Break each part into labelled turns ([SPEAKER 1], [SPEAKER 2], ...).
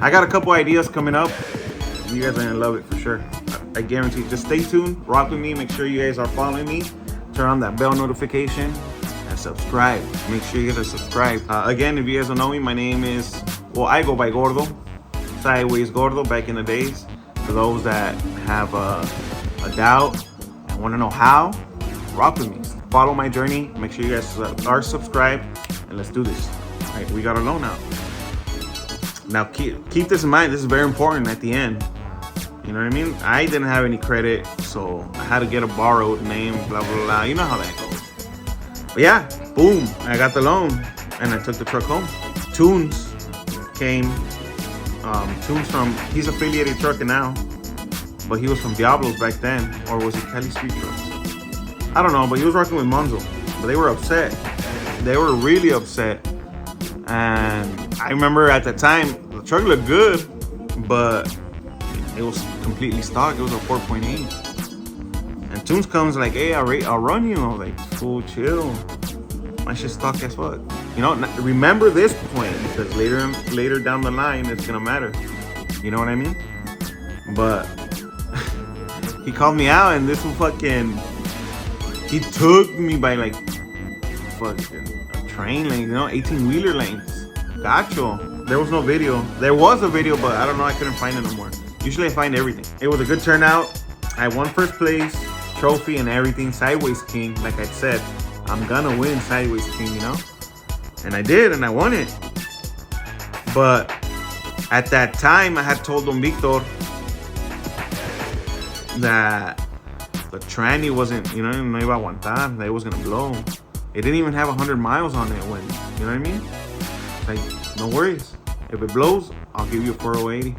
[SPEAKER 1] I got a couple ideas coming up. You guys are gonna love it for sure. I guarantee. Just stay tuned, rock with me. Make sure you guys are following me. Turn on that bell notification and subscribe. Make sure you guys are subscribed. Again, if you guys don't know me, my name is, well, I go by Gordo. Sideways Gordo back in the days. For those that have a doubt and want to know how, rock with me. Follow my journey. Make sure you guys are subscribed, and let's do this. All right, we got our loan out. Now keep this in mind. This is very important at the end. You know what I mean? I didn't have any credit, so I had to get a borrowed name, blah, blah, blah. You know how that goes. But yeah, boom, I got the loan, and I took the truck home. Tunes came. Tunes from, he's affiliated Truckin now, but he was from Diablos back then, or was it Cali Street Trucks? I don't know, but he was working with Monzo. But they were upset. They were really upset. And I remember at the time, the truck looked good, but it was completely stock. It was a 4.8. And Tunes comes like, hey, I'll run you. I was like, fool, chill. My shit's stock as fuck. You know, remember this point, because later down the line, it's gonna matter. You know what I mean? But he called me out, and this fucking, he took me by like fucking a train lane, you know, 18-wheeler lanes. Gotcha. There was no video. There was a video, but I don't know. I couldn't find it no more. Usually I find everything. It was a good turnout. I won first place, trophy, and everything. Sideways King, like I said, I'm gonna win Sideways King, you know. And I did, and I won it. But at that time, I had told Don Victor that the tranny wasn't, you know, no iba a aguantar, that it was gonna blow. It didn't even have 100 miles on it when, you know what I mean? Like, no worries. If it blows, I'll give you a 4080.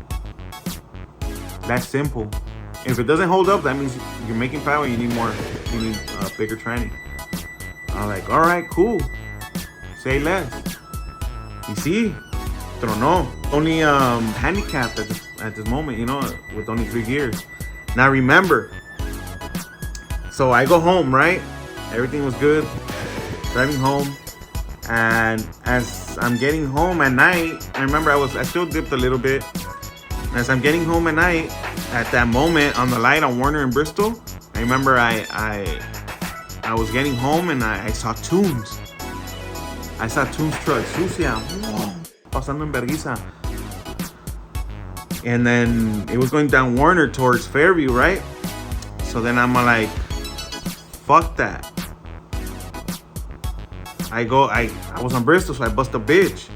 [SPEAKER 1] That's simple. If it doesn't hold up, that means you're making power. You need more. You need a bigger tranny. I'm like, all right, cool. Say less. You see, tronó. Only handicapped at this moment, you know, with only 3 gears. Now remember, so I go home, right? Everything was good. Driving home, and as I'm getting home at night, I remember I still dipped a little bit. As I'm getting home at night, at that moment on the light on Warner and Bristol, I remember I was getting home and I saw Tunes. I saw Tunes truck, sucia, pasando en vergüenza. And then it was going down Warner towards Fairview, right? So then I'm like, fuck that. I was on Bristol, so I bust a bitch.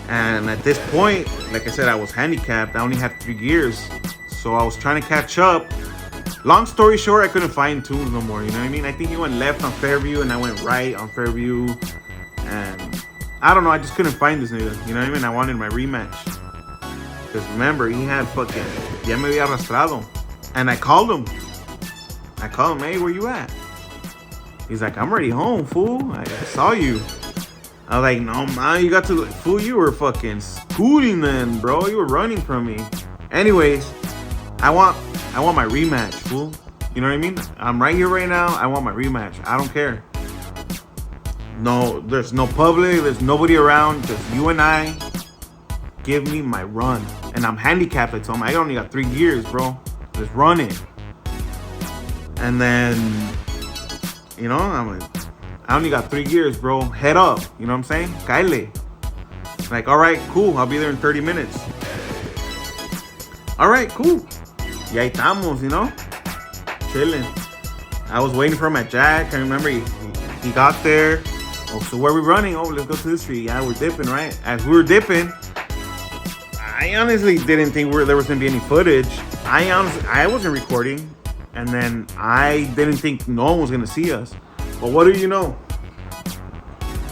[SPEAKER 1] And at this point, like I said, I was handicapped. I only had 3 gears. So I was trying to catch up. Long story short, I couldn't find Tunes no more, you know what I mean? I think he went left on Fairview and I went right on Fairview. And I don't know, I just couldn't find this nigga, you know what I mean? I wanted my rematch. Because remember, he had fucking, ya me había arrastrado. And I called him. Hey, where you at? He's like, I'm already home, fool. I saw you. I was like, no, man, you got to, fool, you were fucking scooting then, bro. You were running from me. Anyways, I want my rematch, fool. You know what I mean? I'm right here right now. I want my rematch. I don't care. No, there's no public. There's nobody around. Just you and I. Give me my run. And I'm handicapped. I told him, I only got 3 gears, bro. Just run it. And then, you know, I'm like, I only got 3 gears, bro. Head up. You know what I'm saying? Caile. Like, all right, cool. I'll be there in 30 minutes. All right, cool. Ya estamos, you know? Chilling. I was waiting for him at Jack. I remember he got there. Oh, so where are we running? Oh, let's go to the street. Yeah, we're dipping, right? As we were dipping, I honestly didn't think there was going to be any footage. I wasn't recording. And then I didn't think no one was going to see us. But what do you know?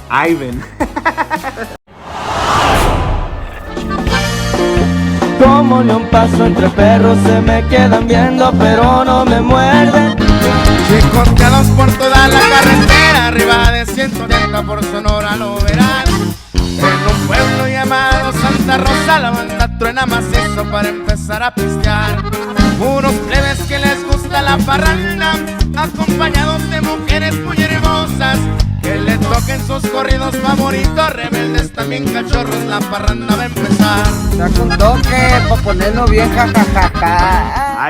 [SPEAKER 1] Ivan.
[SPEAKER 2] Como león paso entre perros, se me quedan viendo pero no me muerden.
[SPEAKER 3] Chicoteados por toda la carretera, arriba de 180 por Sonora lo verán. En un pueblo llamado Santa Rosa la banda truena macizo para empezar a pistear. Unos plebes que les gusta la parranda, acompañados de mujeres muy hermosas, que le tocan que en sus corridos favoritos, rebeldes también cachorros, la parranda va a empezar.
[SPEAKER 2] Saca un toque pa' ponerlo bien, jajajaja.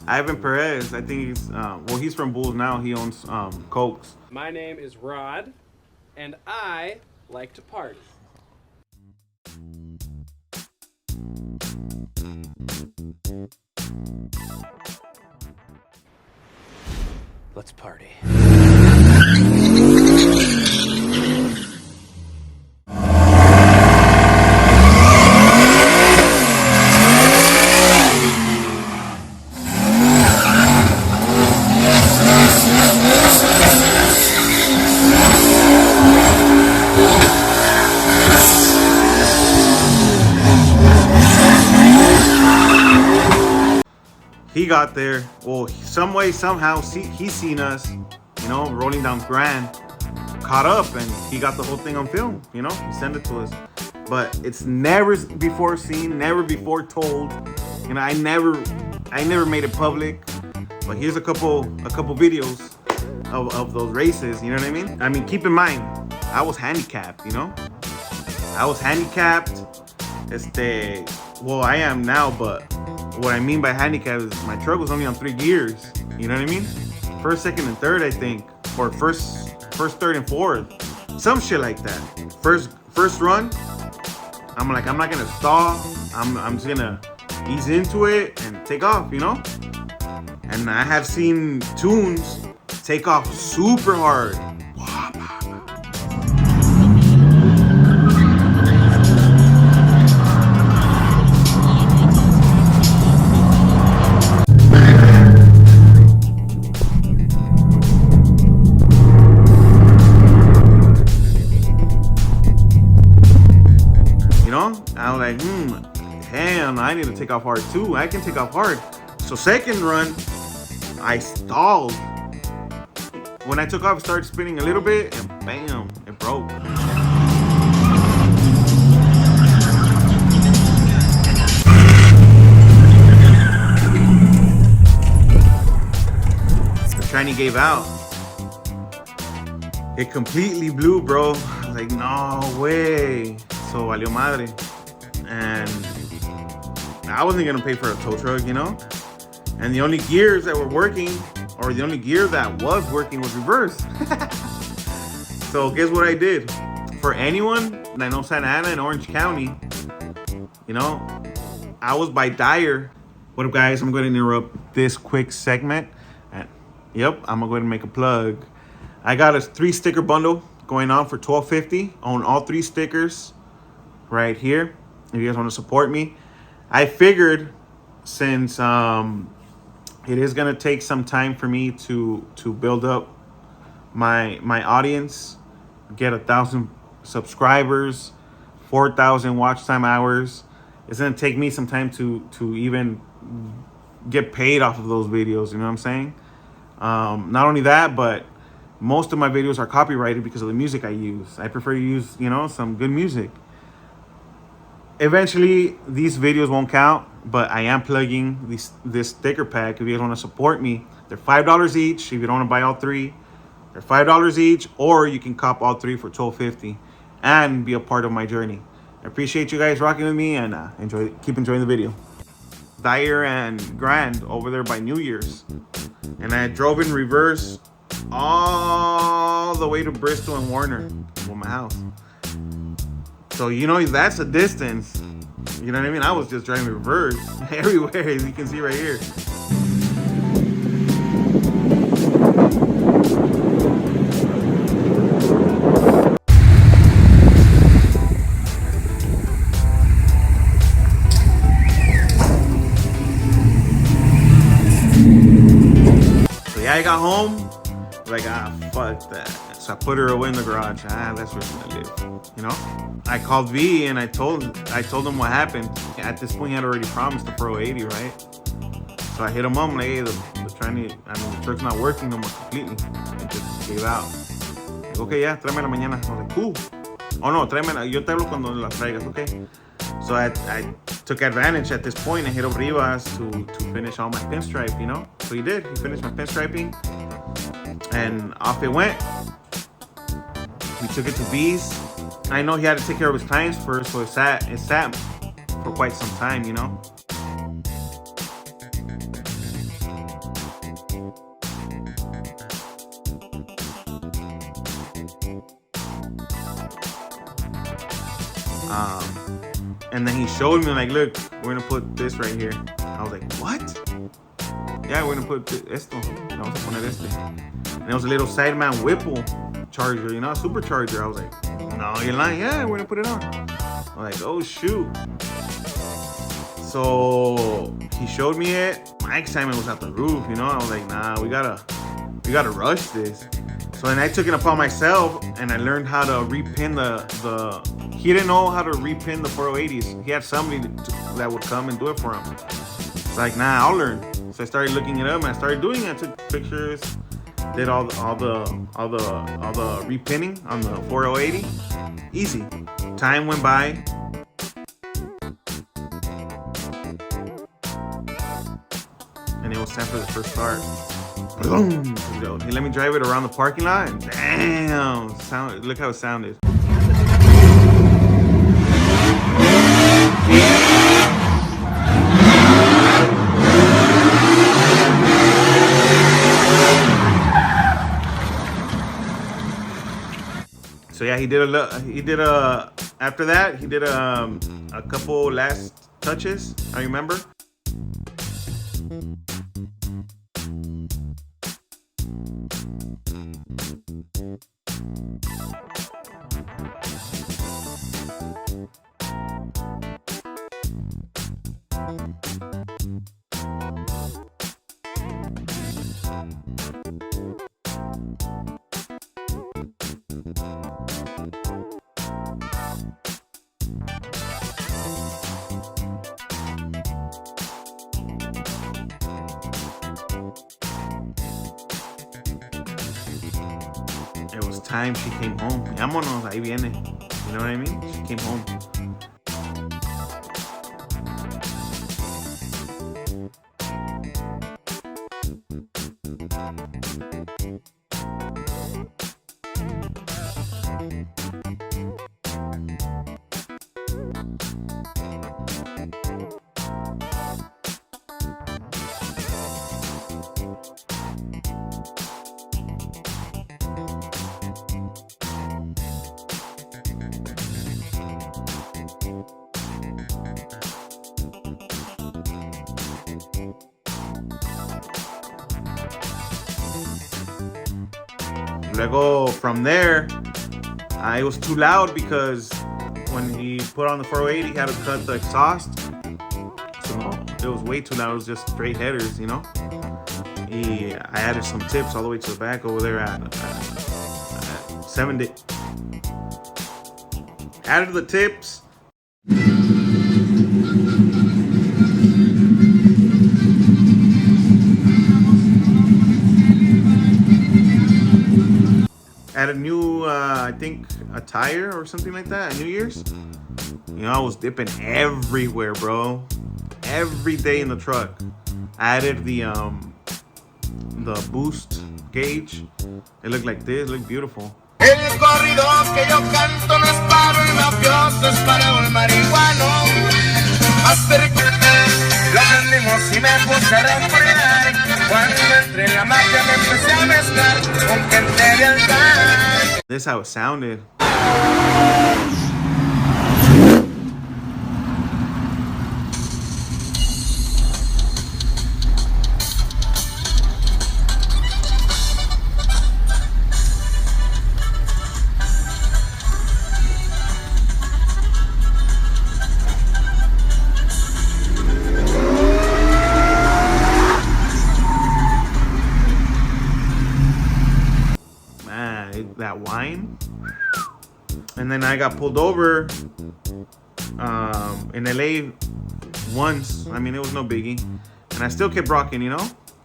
[SPEAKER 1] Ivan Perez. I think he's well, he's from Bulls now. He owns Cokes.
[SPEAKER 4] My name is Rod, and I like to party. Let's party.
[SPEAKER 1] He got there. Well, some way, somehow, he's seen us, you know, rolling down Grand, caught up, and he got the whole thing on film, you know, he sent it to us. But it's never before seen, never before told. You know, I never made it public. But here's a couple videos of those races, you know what I mean? I mean, keep in mind, I was handicapped, you know? I was handicapped. Well, I am now, but what I mean by handicap is my truck was only on 3 gears. You know what I mean? First, second, and third, I think, or first, third, and fourth, some shit like that. First run, I'm like, I'm not gonna stall. I'm just gonna ease into it and take off, you know. And I have seen tunes take off super hard. I'm like, damn, I need to take off hard too. I can take off hard. So second run, I stalled. When I took off, it started spinning a little bit, and bam, it broke. The tranny gave out. It completely blew, bro. I was like, no way. So valió madre. And I wasn't gonna pay for a tow truck, you know? And the only gears that were working, or the only gear that was working, was reverse. So guess what I did? For anyone that knows Santa Ana and Orange County, you know, I was by Dyer. What up, guys? I'm going to interrupt this quick segment. And yep, I'm gonna go ahead and make a plug. I got a 3-sticker bundle going on for $12.50. Own all 3 stickers right here. If you guys want to support me, I figured since it is gonna take some time for me to build up my audience, get 1,000 subscribers, 4,000 watch time hours. It's gonna take me some time to even get paid off of those videos. You know what I'm saying? Not only that, but most of my videos are copyrighted because of the music I use. I prefer to use, you know, some good music. Eventually, these videos won't count, but I am plugging this sticker pack. If you guys want to support me, they're $5 each. If you don't want to buy all 3, they're $5 each, or you can cop all 3 for $12.50 and be a part of my journey. I appreciate you guys rocking with me, and keep enjoying the video. Dyer and Grand over there by New Year's, and I drove in reverse all the way to Bristol and Warner from my house. So, you know, that's a distance. You know what I mean? I was just driving reverse everywhere, as you can see right here. So yeah, I got home, like, fuck that. So I put her away in the garage. That's where she's gonna live, you know? I called V and I told him what happened. At this point, he had already promised the Pro 80, right? So I hit him up, like, hey, the truck's not working no more completely. It just gave out. Like, okay, yeah, tráeme la mañana. I was like, cool. Oh no, tráeme, yo te hablo cuando las traigas, okay? So I took advantage at this point and hit up Rivas to finish all my pinstripe, you know? So he did. He finished my pinstriping, and off it went. We took it to B's. I know he had to take care of his clients first, so it sat for quite some time, you know. And then he showed me like, look, we're gonna put this right here. I was like, what? Yeah, we're gonna put esto. Vamos a poner este. And it was a little Sideman Whipple charger, you know, supercharger. I was like, no, you're lying. Yeah, we're gonna put it on. I'm like, oh shoot. So he showed me it. My excitement was at the roof, you know. I was like, nah, we gotta rush this. So then I took it upon myself and I learned how to repin the he didn't know how to repin the 408s. He had somebody that would come and do it for him. It's like, nah, I'll learn. So I started looking it up and I started doing it. I took pictures, did all the repinning on the 408. Easy. Time went by. And it was time for the first start. Boom! He let me drive it around the parking lot and damn! Look how it sounded. So yeah, after that, he did a couple last touches, I remember. It was time she came home. Vámonos, ahí viene. You know what I mean? She came home. Luego from there, it was too loud because when he put on the 408, he had to cut the exhaust. So it was way too loud. It was just straight headers, you know. I added some tips all the way to the back over there at 7. Added the tips. Added new, I think, a tire or something like that at New Year's. You know, I was dipping everywhere, bro. Every day in the truck. Added the boost gauge. It looked like this. It looked beautiful.
[SPEAKER 3] El corrido que yo canto no es para el mafioso, es para el marihuano. Lo prendimos y me puse a recordar. Cuando entré en la mafia me empecé a mezclar con gente de altar.
[SPEAKER 1] This is how it sounded. That whine. And then I got pulled over in LA once. I mean, it was no biggie. And I still kept rocking, you know?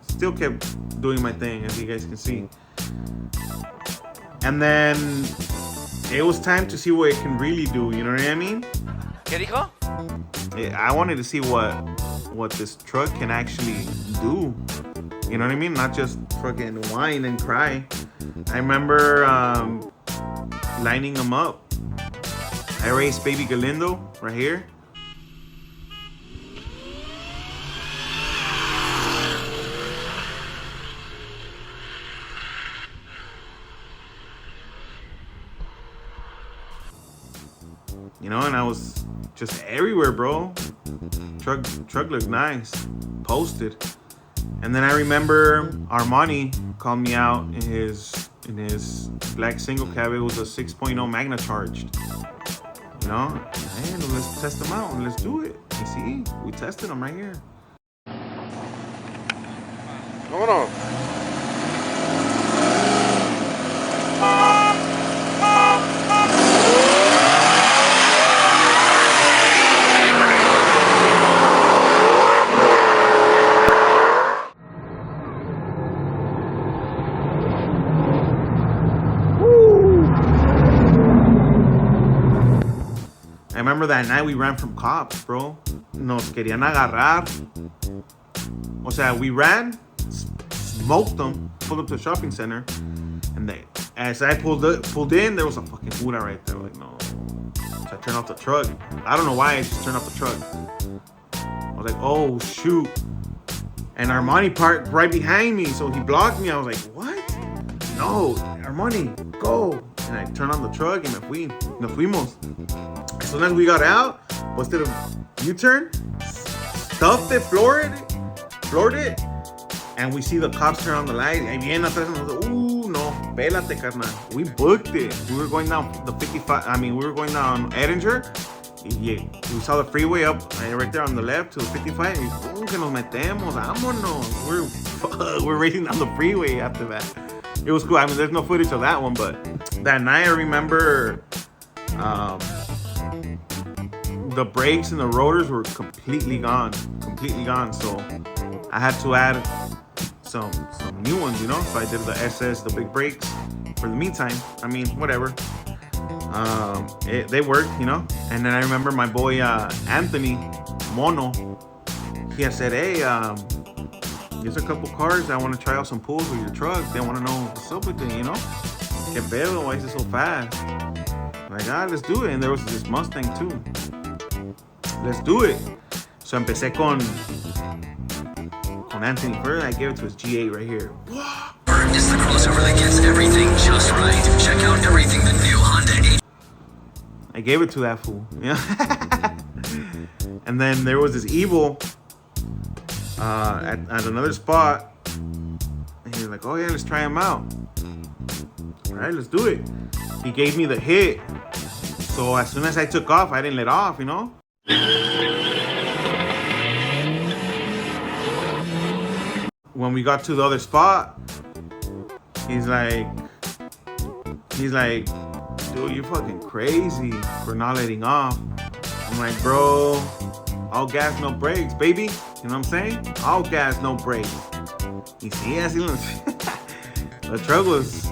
[SPEAKER 1] Still kept doing my thing, as you guys can see. And then it was time to see what it can really do, you know what I mean?
[SPEAKER 5] ¿Qué dijo?
[SPEAKER 1] I wanted to see what this truck can actually do. You know what I mean? Not just fucking whine and cry. I remember lining them up. I raced Baby Galindo right here. You know, and I was just everywhere, bro. Truck looked nice, posted. And then I remember Armani called me out in his black single cab. It was a 6.0 Magna charged. You know, man, let's test them out and let's do it. You see, we tested them right here.
[SPEAKER 3] Hold on.
[SPEAKER 1] I remember that night we ran from cops, bro. Nos querían agarrar. O sea, we ran, smoked them, pulled up to the shopping center, and as I pulled in, there was a fucking Buddha right there. Like, no. So I turned off the truck. I don't know why I just turned off the truck. I was like, oh shoot. And Armani parked right behind me, so he blocked me. I was like, what? No, Armani, go. And I turned on the truck and nos fuimos. As soon as we got out, instead of U-turn, stuffed it, floored it, and we see the cops turn on the light. Ahí viene atrás, and I was like, ooh, no, pélate, carnal. We booked it. We were going down the 55, we were going down Edinger. Yeah, we saw the freeway up right there on the left to the 55. And que nos metemos, vámonos. We're racing down the freeway after that. It was cool. I mean, there's no footage of that one, but that night I remember the brakes and the rotors were completely gone. So I had to add some new ones, you know. So I did the SS, the big brakes for the meantime. I mean, whatever. They worked, you know. And then I remember my boy Anthony Mono. He had said, hey, there's a couple cars that want to try out some pulls with your truck. They want to know what's up with it, you know. Que pedo, why is it so fast? I'm like, let's do it. And there was this Mustang too. Let's do it. So empecé con Anthony first. I gave it to his G8 right here.
[SPEAKER 5] It's the crossover that gets everything just right. Check out everything the new Honda 8.
[SPEAKER 1] I gave it to that fool. Yeah. And then there was this Evil at another spot. And he was like, oh yeah, let's try him out. All right, let's do it. He gave me the hit. So as soon as I took off, I didn't let off, you know? When we got to the other spot, he's like, dude, you're fucking crazy for not letting off. I'm like, bro, all gas, no brakes, baby. You know what I'm saying? All gas, no brakes. You see, the truck was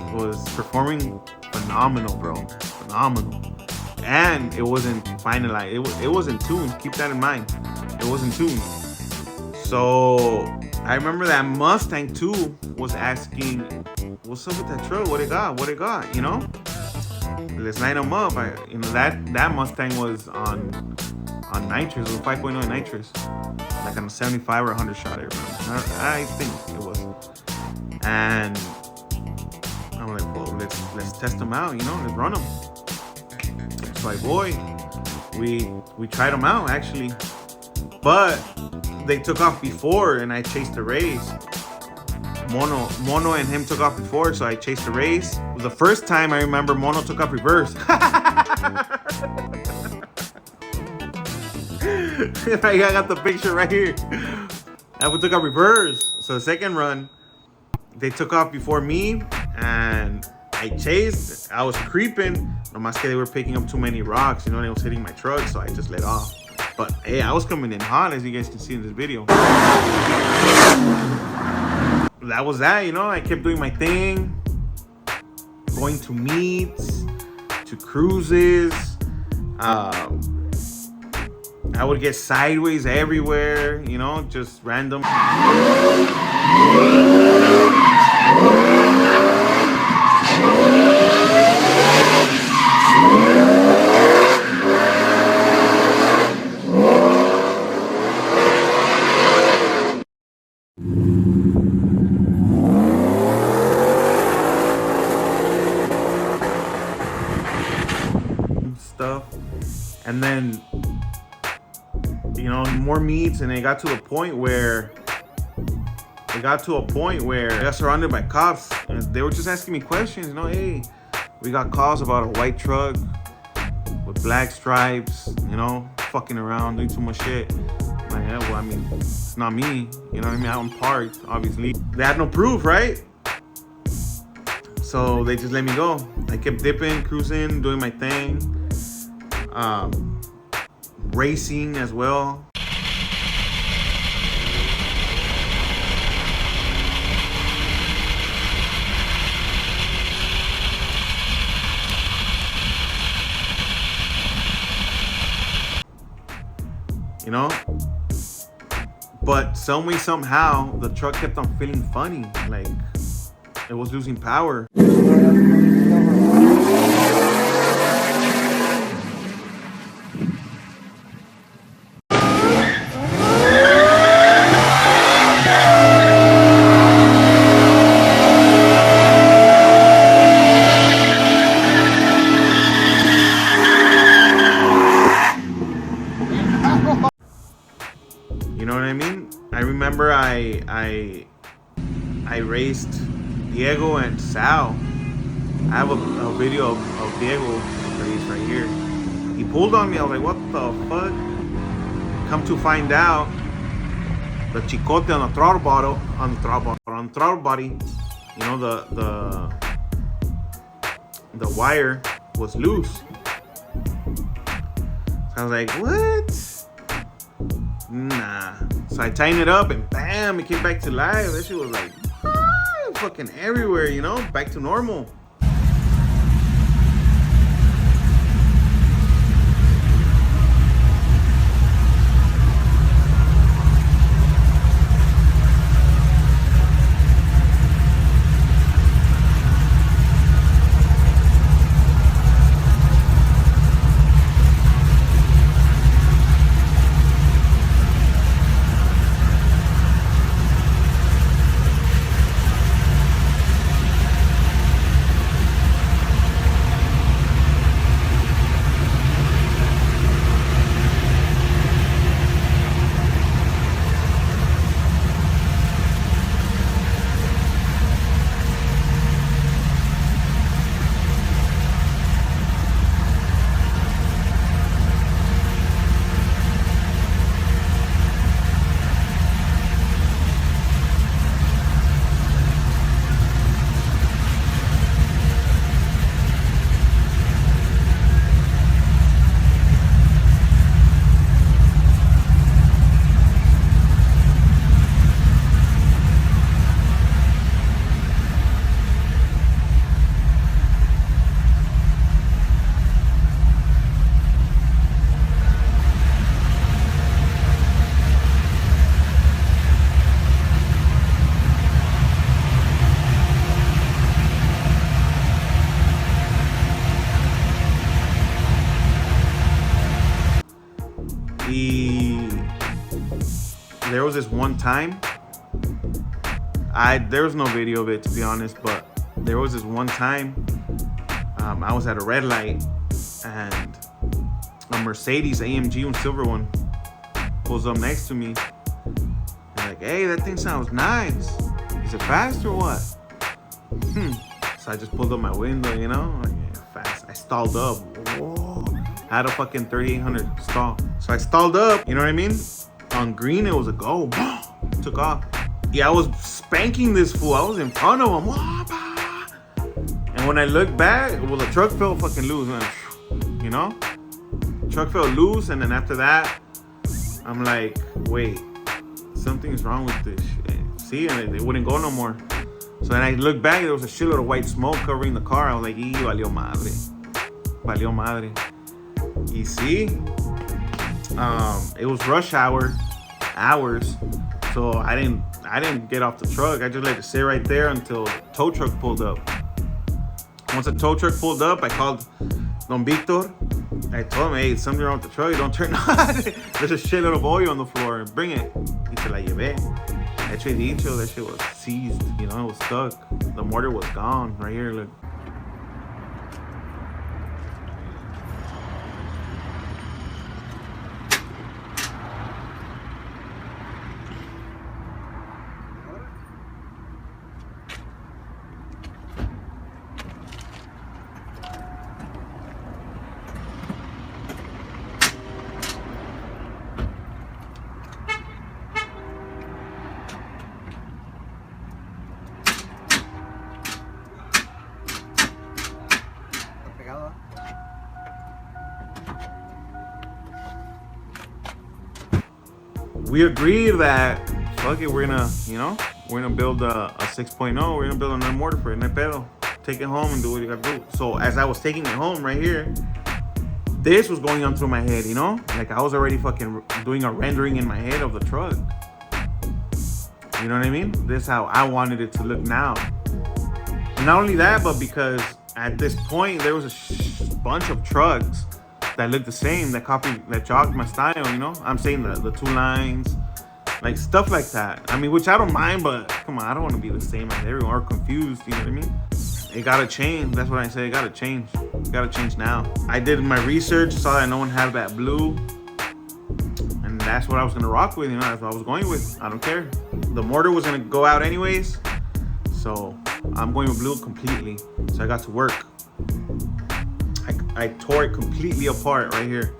[SPEAKER 1] performing phenomenal, bro. Phenomenal. And it wasn't finalized. It wasn't tuned. Keep that in mind. It wasn't tuned. So I remember that Mustang too was asking, what's up with that truck? What it got? You know? Let's line them up. That Mustang was on nitrous. It was 5.0 nitrous. Like on a 75 or 100 shot, I think it was. And I'm like, well, let's test them out, you know, let's run them. So like, boy, we tried them out actually, but they took off before and I chased the race. Mono and him took off before, so I chased the race. It was the first time I remember Mono took off reverse. I got the picture right here. I took off reverse. So the second run, they took off before me and I chased. I was creeping. Nomás que they were picking up too many rocks, you know, and it was hitting my truck, so I just let off. But hey, I was coming in hot, as you guys can see in this video. That was that, you know. I kept doing my thing, going to meets, to cruises. I would get sideways everywhere, you know, just random. stuff. And then, you know, more meats, and it got to a point where I got surrounded by cops, and they were just asking me questions. You know, hey, we got calls about a white truck with black stripes, you know, fucking around, doing too much shit. I'm like, yeah, well, I mean, it's not me. You know what I mean? I'm parked, obviously. They had no proof, right? So they just let me go. I kept dipping, cruising, doing my thing. Racing as well. You know, but some way, somehow, the truck kept on feeling funny, like it was losing power. You know what I mean? I remember I raced Diego and Sal. I have a video of Diego race right here. He pulled on me. I was like, what the fuck? Come to find out, the chicote on the throttle body, you know, the wire was loose. So I was like, what? Nah. So I tightened it up and bam, it came back to life. That shit was like fucking everywhere, you know, back to normal. There was this one time, there was no video of it, to be honest, but there was this one time I was at a red light and a Mercedes AMG, one silver one, pulls up next to me. I'm like, hey, that thing sounds nice. Is it fast or what? So I just pulled up my window, you know, like, yeah, fast. I stalled up. Whoa. I had a fucking 3800 stall. So I stalled up, you know what I mean? On green, it was a go. Took off. Yeah, I was spanking this fool. I was in front of him. And when I looked back, well, the truck felt fucking loose, man. You know? Truck felt loose, and then after that, I'm like, wait, something's wrong with this shit. See, and it wouldn't go no more. So then I looked back, there was a shitload of white smoke covering the car. I was like, valió madre. Valió madre. You see? It was rush hours, so I didn't get off the truck. I just let it sit right there until the tow truck pulled up. Once the tow truck pulled up, I called Don Victor. I told him, hey, something wrong with the truck. Don't turn on. There's a shitload of oil on the floor. Bring it. He se la llevé. Hecho y dicho, that shit was seized. You know, it was stuck. The motor was gone. Right here, look. We agreed that fuck it, we're gonna build a 6.0. We're gonna build another mortar for it. No pedo. Take it home and do what you gotta do. So as I was taking it home right here, this was going on through my head, like I was already fucking doing a rendering in my head of the truck. You know what I mean? This is how I wanted it to look now. And not only that, but because at this point there was a bunch of trucks that looked the same, that jogged my style, I'm saying the two lines, like stuff like that. I mean, which I don't mind, but come on, I don't want to be the same as everyone or confused, you know what I mean? It gotta change. That's what I say. It gotta change. It gotta change now. I did my research, saw that no one had that blue, and that's what I was gonna rock with. That's what I was going with. I don't care. The mortar was gonna go out anyways, so I'm going with blue completely. So I got to work. I tore it completely apart right here.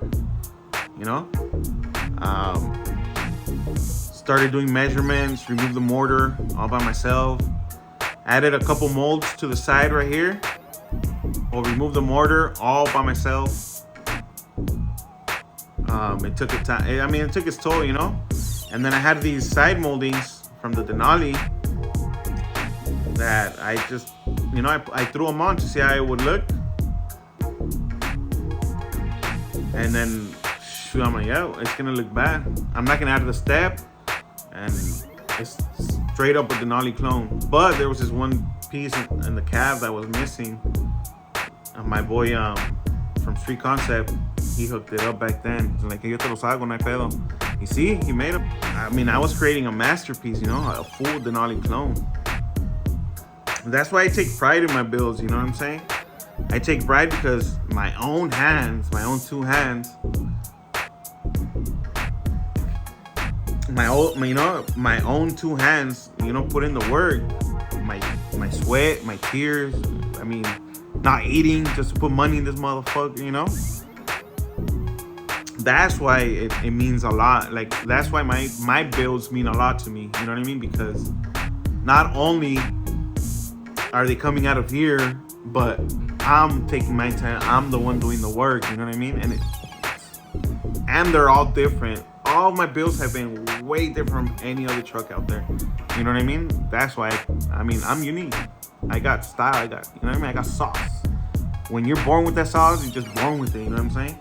[SPEAKER 1] Started doing measurements, removed the mortar all by myself. Added a couple molds to the side right here. Or removed the mortar all by myself. It took it took its toll, And then I had these side moldings from the Denali that I just, I threw them on to see how it would look. And then, shoot, I'm like, yeah, it's gonna look bad. I'm not gonna add the step, and it's straight up a Denali clone. But there was this one piece in the cab that was missing. And my boy from Street Concept, he hooked it up back then. He's like, yo te los hago, no hay pedo. You see, he made it. I mean, I was creating a masterpiece, a full Denali clone. That's why I take pride in my builds, you know what I'm saying? I take pride because my own hands, my own two hands, my own two hands, put in the work, my sweat, my tears. I mean, not eating just to put money in this motherfucker, That's why it means a lot. Like, that's why my builds mean a lot to me, you know what I mean? Because not only are they coming out of here, but I'm taking my time. I'm the one doing the work, you know what I mean? And they're all different. All of my builds have been way different from any other truck out there. You know what I mean? That's why, I'm unique. I got style, you know what I mean? I got sauce. When you're born with that sauce, you're just born with it, you know what I'm saying?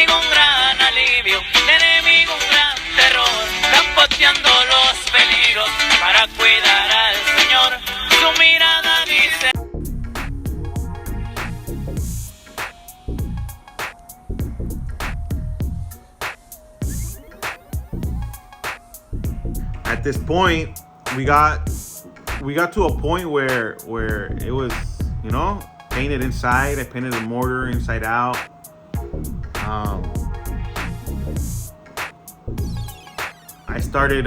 [SPEAKER 6] Un gran alivio, el enemigo un gran terror, capoteando los peligros para cuidar al Señor. Su mirada dice.
[SPEAKER 1] At this point, we got to a point where it was, painted inside. I painted the mortar inside out. I started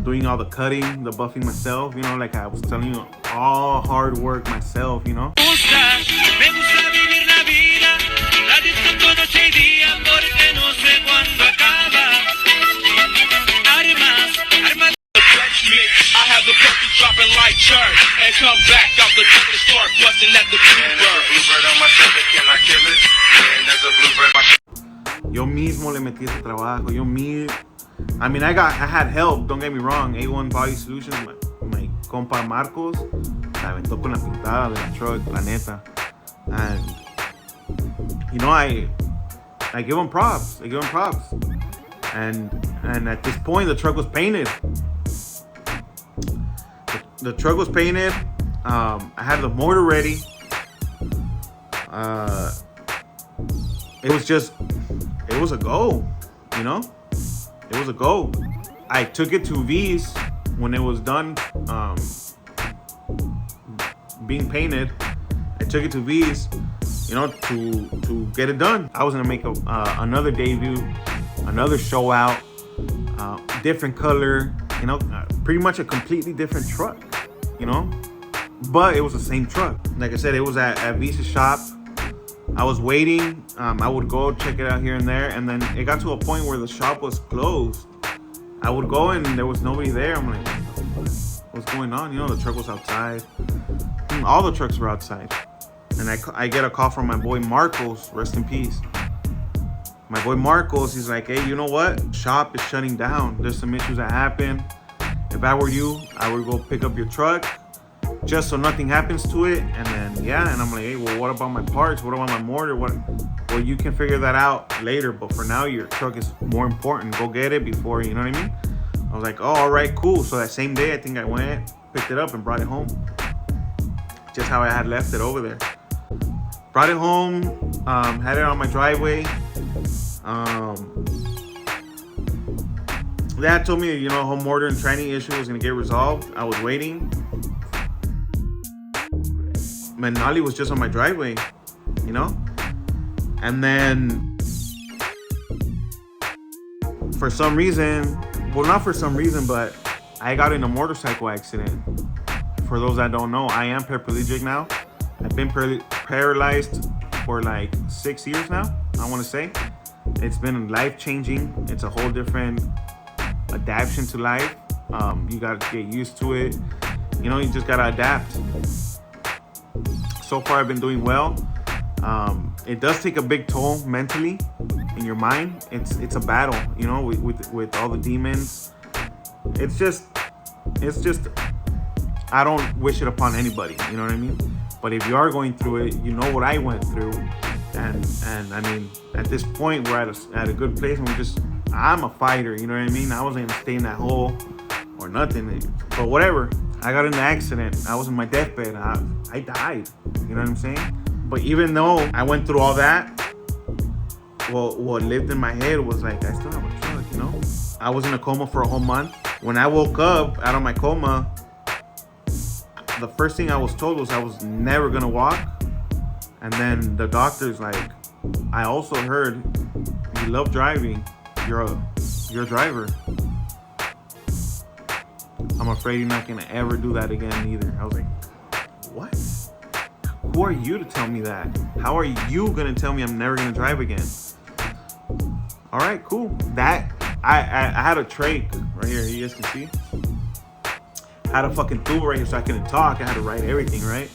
[SPEAKER 1] doing all the cutting, the buffing myself, like I was telling you, all hard work myself,
[SPEAKER 6] Me gusta vivir la vida, la disfruto noche y día porque no sé cuándo acaba. Armas. I have the puppy dropping like church and come back out the door and start busting at the bluebird on my shoulder, can I kill it? And there's a bluebird.
[SPEAKER 1] Yo mismo le metí ese trabajo. I had help, don't get me wrong. A1 Body Solutions, my compa Marcos, se aventó con la pintada de la truck, la neta. And, I give him props. And at this point, the truck was painted. The truck was painted. I had the mortar ready. It was a go, It was a go. I took it to V's when it was done being painted. I took it to V's, you know, to get it done. I was gonna make another debut, another show out, different color, you know, pretty much a completely different truck, you know, but it was the same truck. Like I said, it was at V's shop. I was waiting. I would go check it out here and there, and then it got to a point where the shop was closed. I would go and there was nobody there. I'm like, what's going on? You know, the truck was outside. All the trucks were outside. And I get a call from my boy Marcos, rest in peace. My boy Marcos, he's like, hey, you know what? Shop is shutting down. There's some issues that happened. If I were you, I would go pick up your truck just so nothing happens to it. And then, yeah, and I'm like, hey, well, what about my parts? What about my motor? Well, you can figure that out later, but for now, your truck is more important. Go get it before, you know what I mean? I was like, oh, all right, cool. So that same day, I think I went, picked it up and brought it home. Just how I had left it over there. Brought it home, had it on my driveway. Dad told me, you know, home motor and tranny issue was gonna get resolved. I was waiting. My Nali was just on my driveway, you know? And then for some reason, well, not for some reason, but I got in a motorcycle accident. For those that don't know, I am paraplegic now. I've been paralyzed for like 6 years now, I want to say. It's been life-changing. It's a whole different adaptation to life. You got to get used to it. You know, you just got to adapt. So far, I've been doing well. It does take a big toll mentally in your mind. It's a battle, you know, with all the demons. It's just, I don't wish it upon anybody, you know what I mean? But if you are going through it, you know what I went through. And I mean, at this point, we're at a good place, and I'm a fighter, you know what I mean? I wasn't gonna stay in that hole or nothing, but whatever. I got in the accident. I was in my deathbed. I died, you know what I'm saying? But even though I went through all that, well, what lived in my head was like, I still have a truck, you know? I was in a coma for a whole month. When I woke up out of my coma, the first thing I was told was I was never gonna walk. And then the doctor's like, I also heard you love driving. You're a driver. I'm afraid you're not gonna ever do that again either. I was like, what? Who are you to tell me that? How are you gonna tell me I'm never gonna drive again? All right, cool. That I had a trach right here. You guys can see. I had a fucking tuba right here, so I couldn't talk. I had to write everything, right?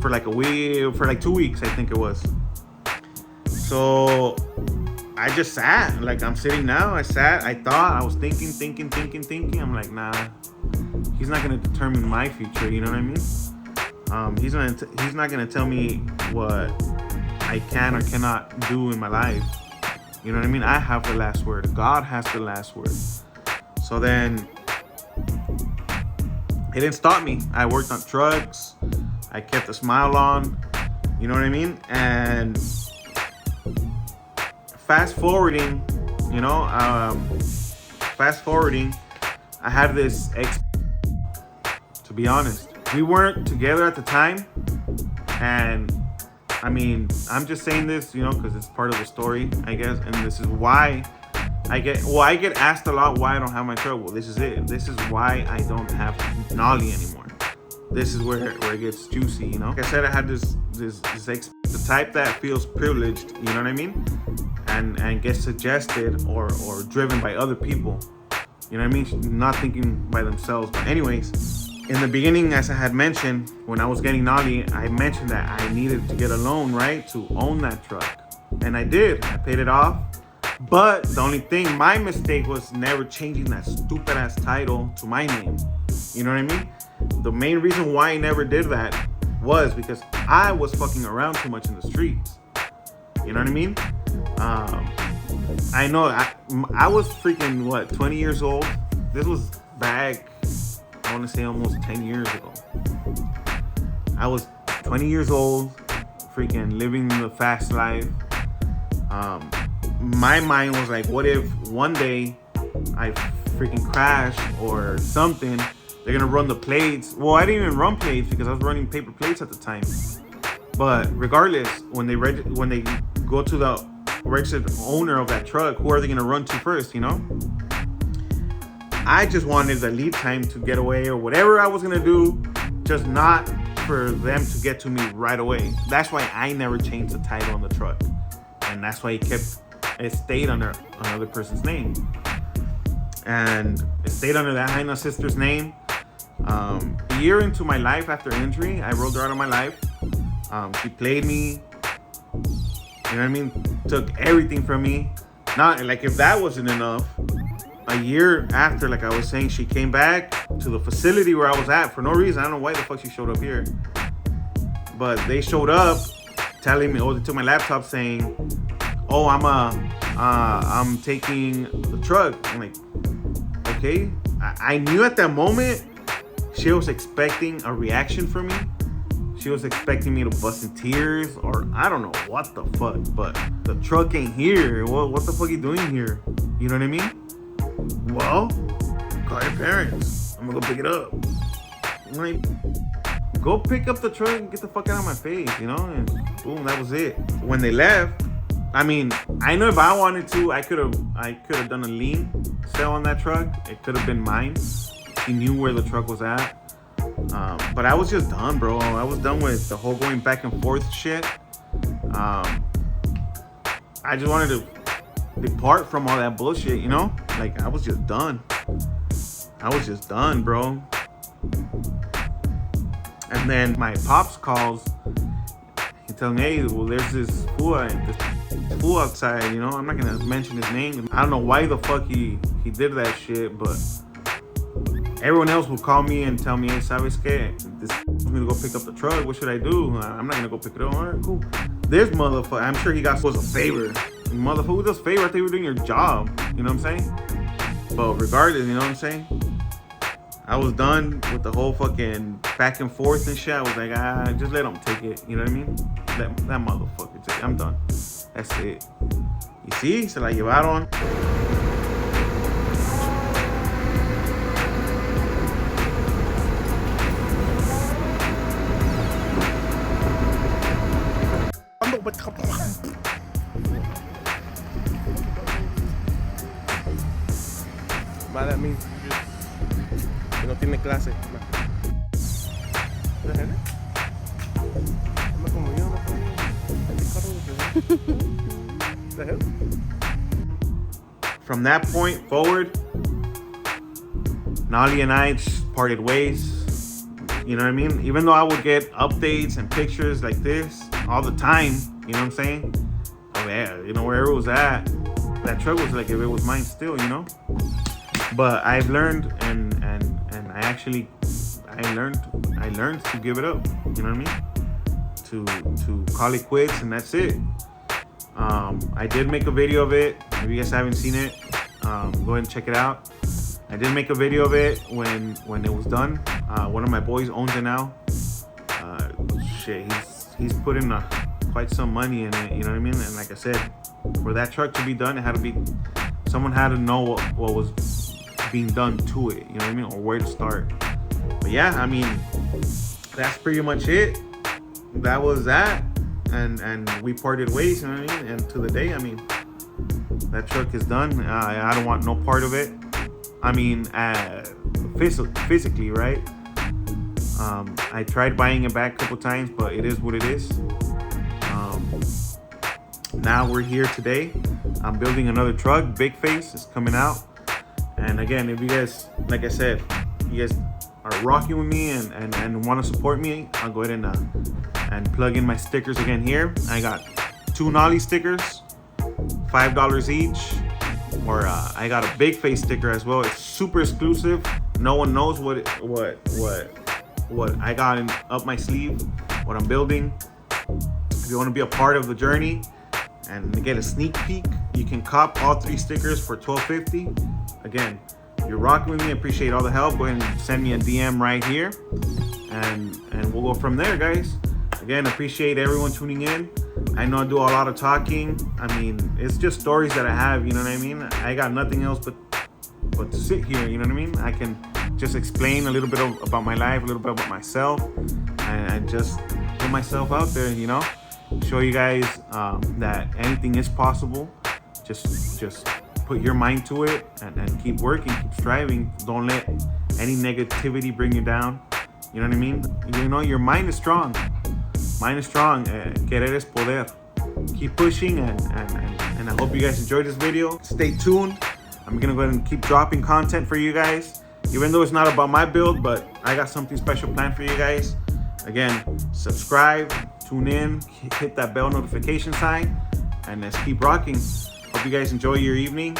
[SPEAKER 1] For like a week, for like 2 weeks, I think it was. So I just sat, like I'm sitting now. I sat, I thought, I was thinking. I'm like, nah, he's not gonna determine my future. You know what I mean? He's not gonna tell me what I can or cannot do in my life. You know what I mean? I have the last word. God has the last word. So then it didn't stop me. I worked on trucks. I kept a smile on. You know what I mean? And fast forwarding, you know, I had this ex, to be honest. We weren't together at the time. And I mean, I'm just saying this, you know, because it's part of the story, I guess. And this is why I get asked a lot why I don't have my truck. Well, this is it. This is why I don't have Nali anymore. This is where it gets juicy, you know? Like I said, I had this the type that feels privileged, you know what I mean? And gets suggested or driven by other people. You know what I mean? Not thinking by themselves. But anyways, in the beginning, as I had mentioned, when I was getting Nali, I mentioned that I needed to get a loan, right? To own that truck. And I did. I paid it off. But the only thing, my mistake was never changing that stupid ass title to my name. You know what I mean? The main reason why I never did that was because I was fucking around too much in the streets. You know what I mean? I know I was freaking, 20 years old? This was back, I want to say almost 10 years ago. I was 20 years old, freaking living the fast life. My mind was like, what if one day I freaking crash or something? They're gonna run the plates. Well, I didn't even run plates because I was running paper plates at the time. But regardless, when they go to the registered owner of that truck, who are they gonna run to first? You know. I just wanted the lead time to get away or whatever I was gonna do, just not for them to get to me right away. That's why I never changed the title on the truck, and that's why it stayed under another person's name, and it stayed under that Jaina's sister's name. A year into my life after injury, I rolled her out of my life. She played me, you know what I mean? Took everything from me. Not like if that wasn't enough. A year after, like I was saying, she came back to the facility where I was at for no reason. I don't know why the fuck she showed up here. But they showed up telling me, they took my laptop saying, oh, I'm taking the truck. I'm like, okay. I knew at that moment she was expecting a reaction from me. She was expecting me to bust in tears, or I don't know what the fuck, but the truck ain't here. What the fuck are you doing here? You know what I mean? Well, call your parents. I'm gonna go pick it up. I'm like, go pick up the truck and get the fuck out of my face, you know? And boom, that was it. When they left, I mean, I know if I wanted to, I could have done a lien sale on that truck. It could have been mine. He knew where the truck was at. But I was just done, bro. I was done with the whole going back and forth shit. I just wanted to depart from all that bullshit, you know? Like, I was just done. Bro. And then my pops calls. He tells me, hey, well, there's this fool outside, you know? I'm not gonna mention his name. I don't know why the fuck he did that shit, but everyone else will call me and tell me, hey, ¿sabes qué? This wants me to go pick up the truck. What should I do? I'm not gonna go pick it up. All right, cool. This motherfucker, I'm sure he was a favor. Motherfucker, who does favor? I think you were doing your job. You know what I'm saying? But regardless, you know what I'm saying? I was done with the whole fucking back and forth and shit. I was like, just let him take it. You know what I mean? Let that motherfucker take it. I'm done. That's it. You see? Se la llevaron.
[SPEAKER 3] That means que no tiene clase.
[SPEAKER 1] From that point forward, Nali and I just parted ways. You know what I mean? Even though I would get updates and pictures like this all the time, you know what I'm saying? Oh yeah, you know, wherever it was at, that truck was like if it was mine still, you know? But I've learned and I learned to give it up. You know what I mean? To call it quits, and that's it. I did make a video of it. If you guys haven't seen it, go ahead and check it out. I did make a video of it when it was done. One of my boys owns it now. He's put in quite some money in it. You know what I mean? And like I said, for that truck to be done, someone had to know what was being done to it, you know what I mean, or where to start. But yeah, I mean, that's pretty much it. That was that, and we parted ways, you know what I mean. And to the day, I mean, that truck is done. I don't want no part of it. I mean, physically, right? I tried buying it back a couple times, but it is what it is. Now we're here today. I'm building another truck. Big Face is coming out. And again, if you guys, like I said, you guys are rocking with me and want to support me, I'll go ahead and plug in my stickers again here. I got 2 Nali stickers, $5 each. Or I got a Big Face sticker as well. It's super exclusive. No one knows what I got up my sleeve, what I'm building. If you want to be a part of the journey and get a sneak peek, you can cop all 3 stickers for $12.50. Again, you're rocking with me. I appreciate all the help. Go ahead and send me a DM right here, and we'll go from there, guys. Again, appreciate everyone tuning in. I know I do a lot of talking. I mean, it's just stories that I have, you know what I mean? I got nothing else but to sit here, you know what I mean? I can just explain a little bit about my life, a little bit about myself, and just put myself out there, you know, show you guys that anything is possible. Just put your mind to it and keep working, keep striving. Don't let any negativity bring you down. You know what I mean? You know, your mind is strong. Mind is strong. Querer es poder. Keep pushing, and I hope you guys enjoyed this video. Stay tuned. I'm gonna go ahead and keep dropping content for you guys. Even though it's not about my build, but I got something special planned for you guys. Again, subscribe, tune in, hit that bell notification sign, and let's keep rocking. Hope you guys enjoy your evening,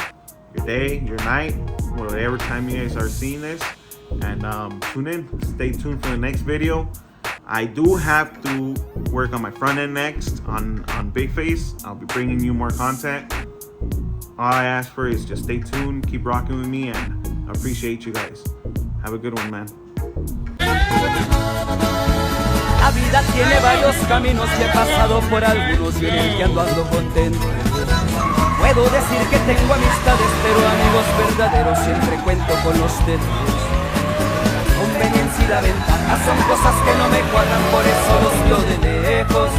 [SPEAKER 1] your day, your night, whatever time you guys are seeing this. And tune in. Stay tuned for the next video. I do have to work on my front end next on Big Face. I'll be bringing you more content. All I ask for is just stay tuned, keep rocking with me, and I appreciate you guys. Have a good one, man.
[SPEAKER 2] La vida tiene varios caminos y he pasado por algunos y en el que ando contento. Puedo decir que tengo amistades, pero amigos verdaderos siempre cuento con los dedos. Conveniencia y la ventaja son cosas que no me cuadran, por eso los veo de lejos.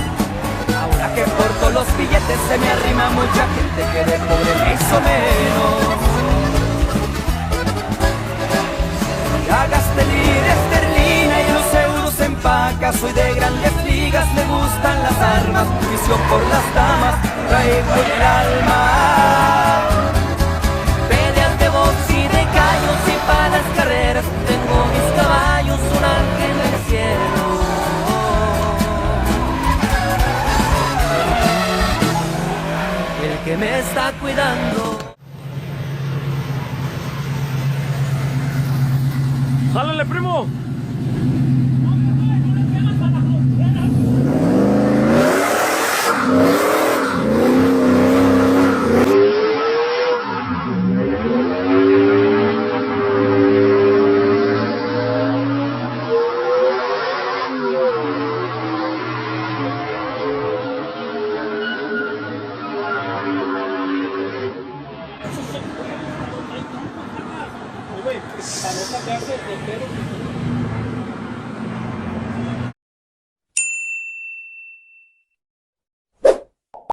[SPEAKER 2] Ahora que porto los billetes se me arrima mucha gente que de pobre me hizo menos. Ya gasté lira esterlina y los euros en paca. Soy de grandes ligas, me gustan las armas, visión por las damas, traigo en el alma. Peleas de box y de callos y para las carreras tengo mis caballos, un ángel en el cielo. El que me está cuidando.
[SPEAKER 7] ¡Jálale, primo!
[SPEAKER 4] Para no cambiarse de pelo.